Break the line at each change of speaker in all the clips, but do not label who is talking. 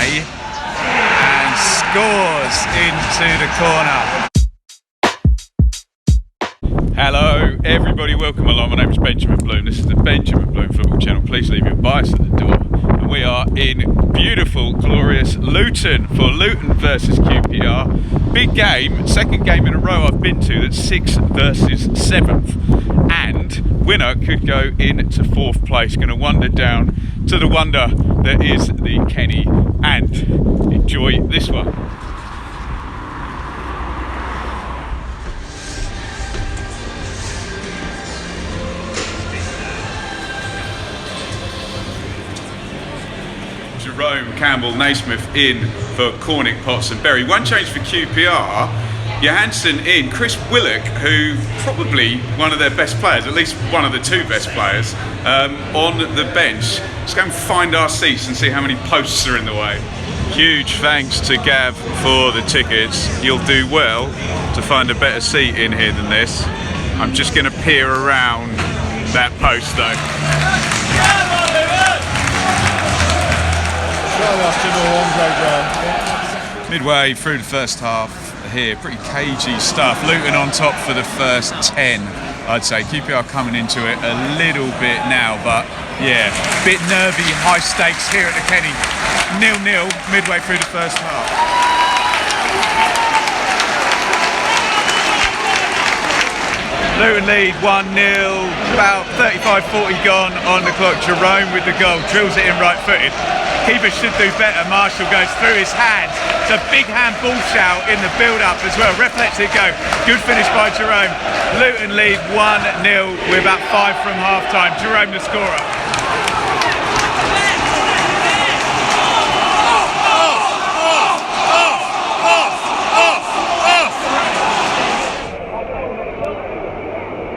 Gray, and scores into the corner. Hello everybody, welcome along. My name is Benjamin Bloom. This is the Benjamin Bloom Football Channel. Please leave your bias at the door. And we are in beautiful, glorious Luton for Luton versus QPR. Big game, second game in a row I've been to that's 6th versus 7th. And winner could go into 4th place. Going to wander down to the wonder that is the Kenny and enjoy this one. Jerome, Campbell, Naismith in for Cornick, Potts and Berry. One change for QPR. Johansson in, Chris Willock, who probably one of their best players, at least one of the two best players, on the bench. Let's go and find our seats and see how many posts are in the way. Huge thanks to Gav for the tickets. You'll do well to find a better seat in here than this. I'm just going to peer around that post though. Midway through the first half here, pretty cagey stuff. Luton on top for the first 10, I'd say. QPR coming into it a little bit now, but yeah, bit nervy, high stakes here at the Kenny. 0-0 midway through the first half. Luton lead 1-0, about 35-40 gone on the clock. Jerome with the goal, drills it in right-footed. Keeper should do better. Marshall goes through his hands. It's a big handball shout in the build-up as well. Ref lets it go. Good finish by Jerome. Luton lead 1-0 with about 5 from half-time. Jerome the scorer.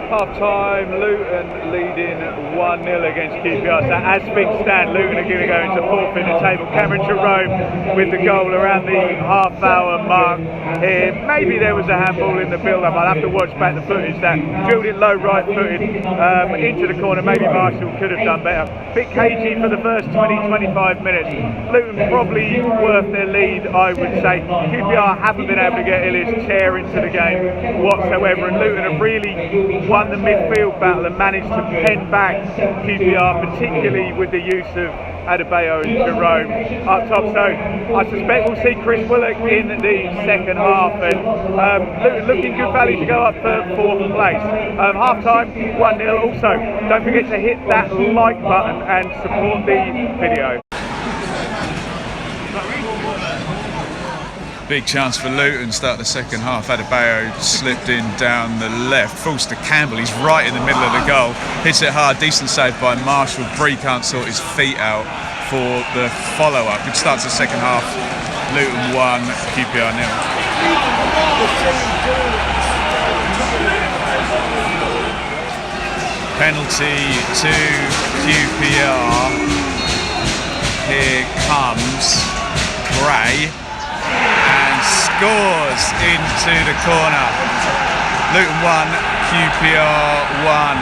Half-time, Luton leading 1-0 against QPR. So as things stand, Luton are going to go into 4th in the table. Cameron Jerome with the goal around the half-hour mark here. Maybe there was a handball in the build-up. I'll have to watch back the footage. That drilled it low right-footed into the corner. Maybe Marshall could have done better. Bit cagey for the first 20-25 minutes. Luton probably worth their lead, I would say. QPR haven't been able to get Illy's chair into the game whatsoever, and Luton have really won the midfield battle and managed to pen back QPR, particularly with the use of Adebayo and Jerome up top. So I suspect we'll see Chris Willock in the second half, and looking good value to go up for 4th place. Half time 1-0. Also, don't forget to hit that like button and support the video. Big chance for Luton, start the second half. Adebayo slipped in down the left, falls to Campbell, he's right in the middle of the goal, hits it hard, decent save by Marshall. Brady can't sort his feet out for the follow-up. Good start to the second half. Luton 1, QPR 0. Penalty to QPR. Here comes Gray. Scores into the corner. Luton 1, QPR 1.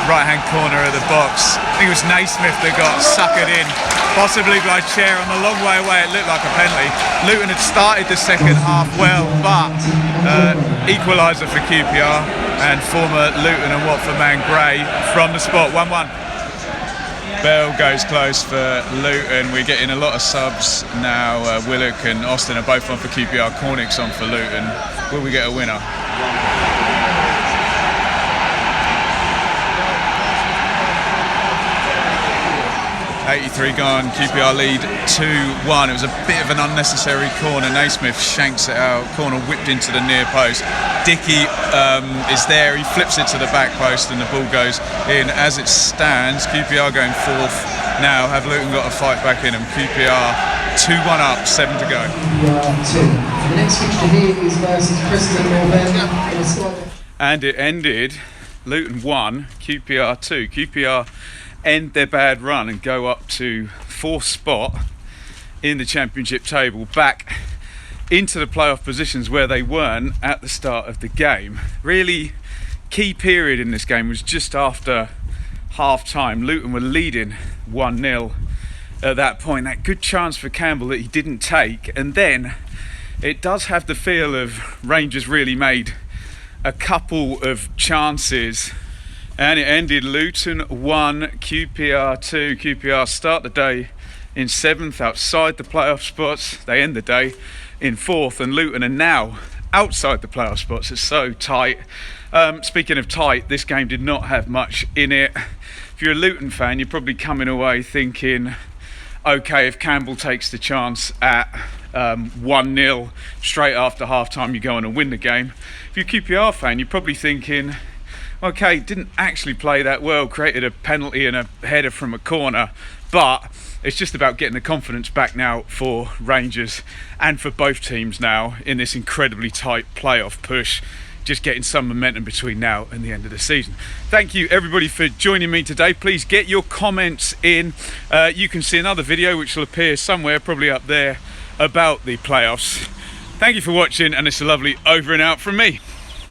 Right hand corner of the box. I think it was Naismith that got suckered in, possibly by Chair on the long way away. It looked like a penalty. Luton had started the second half well, but equaliser for QPR, and former Luton and Watford man Gray from the spot. 1-1. Bell goes close for Luton. We're getting a lot of subs now. Willock and Austin are both on for QPR. Cornick's on for Luton. Will we get a winner? 83 gone, QPR lead 2-1. It was a bit of an unnecessary corner. Naismith shanks it out, corner whipped into the near post. Dickey is there, he flips it to the back post and the ball goes in. As it stands, QPR going 4th now. Have Luton got a fight back in them? QPR 2-1 up, 7 to go.
The next fixture here is versus Preston.
And it ended Luton 1, QPR 2. QPR end their bad run and go up to 4th spot in the championship table, back into the playoff positions where they weren't at the start of the game. Really key period in this game was just after half time. Luton were leading 1-0 at that point. That good chance for Campbell that he didn't take, and then it does have the feel of Rangers really made a couple of chances, and it ended Luton 1, QPR 2. QPR start the day in 7th, outside the playoff spots. They end the day in 4th, and Luton are now outside the playoff spots. It's so tight. Speaking of tight, this game did not have much in it. If you're a Luton fan, you're probably coming away thinking, okay, if Campbell takes the chance at 1-0 straight after half-time, you go on and win the game. If you're a QPR fan, you're probably thinking, okay, didn't actually play that well, created a penalty and a header from a corner, but it's just about getting the confidence back now for Rangers and for both teams now in this incredibly tight playoff push. Just getting some momentum between now and the end of the season. Thank you everybody for joining me today. Please get your comments in. You can see another video which will appear somewhere, probably up there, about the playoffs. Thank you for watching, and it's a lovely over and out from me.